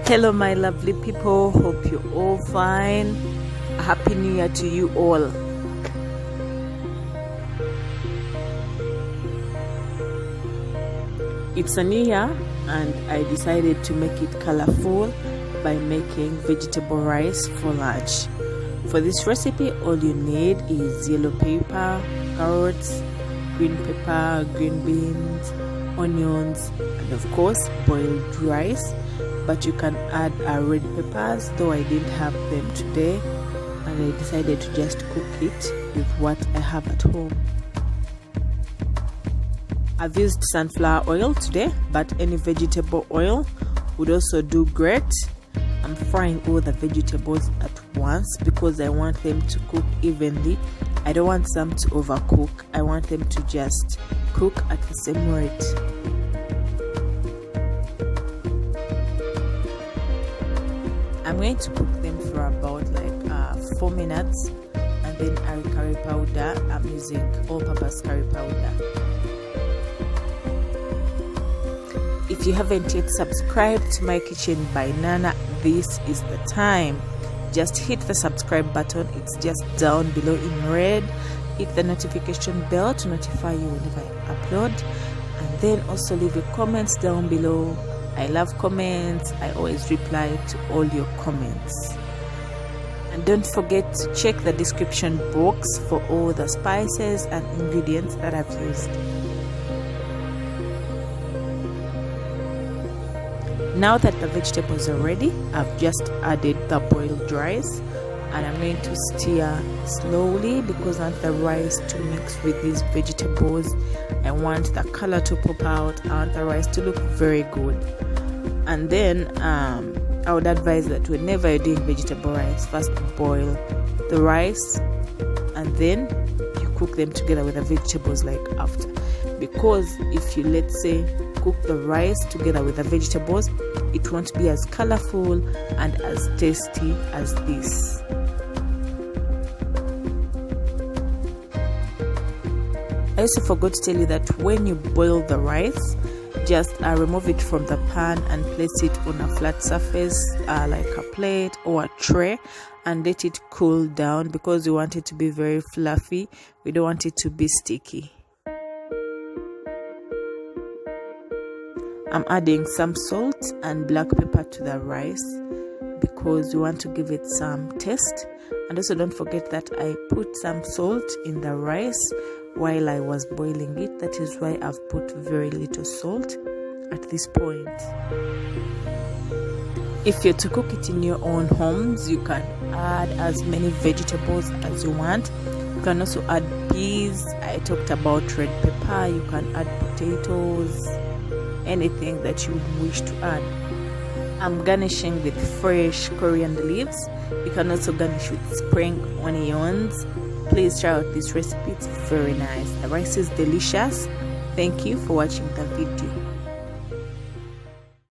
Hello my lovely people, hope you're all fine. Happy New Year to you all. It's a new year and I decided to make it colorful by making vegetable rice for lunch. For this recipe, all you need is yellow pepper, carrots, green pepper, green beans, onions, and of course boiled rice. But you can add red peppers, though I didn't have them today and I decided to just cook it with what I have at home. I've used sunflower oil today, but any vegetable oil would also do great. I'm frying all the vegetables at once because I want them to cook evenly. I don't want some to overcook. I want them to just cook at the same rate. I'm going to cook them for about 4 minutes, and then I'll curry powder. I'm using all-purpose curry powder. If you haven't yet subscribed to my kitchen by Nana, this is the time. Just hit the subscribe button, it's just down below in red. Hit the notification bell to notify you whenever I upload, and then also leave your comments down below. I love comments. I always reply to all your comments. And don't forget to check the description box for all the spices and ingredients that I've used. Now that the vegetables are ready, I've just added the boiled rice and I'm going to stir slowly because I want the rice to mix with these vegetables. I want the color to pop out. I want the rice to look very good. And then I would advise that whenever you're doing vegetable rice, first boil the rice and then you cook them together with the vegetables after. Because if you, let's say, cook the rice together with the vegetables, it won't be as colorful and as tasty as this. I also forgot to tell you that when you boil the rice, just remove it from the pan and place it on a flat surface like a plate or a tray and let it cool down because we want it to be very fluffy. We don't want it to be sticky. I'm adding some salt and black pepper to the rice because we want to give it some taste. And also don't forget that I put some salt in the rice while I was boiling it. That is why I've put very little salt at this point. If you're to cook it in your own homes, you can add as many vegetables as you want. You can also add peas. I talked about red pepper. You can add potatoes, anything that you wish to add. I'm garnishing with fresh coriander leaves. You can also garnish with spring onions. Please try out this recipe, it's very nice. The rice is delicious. Thank you for watching the video.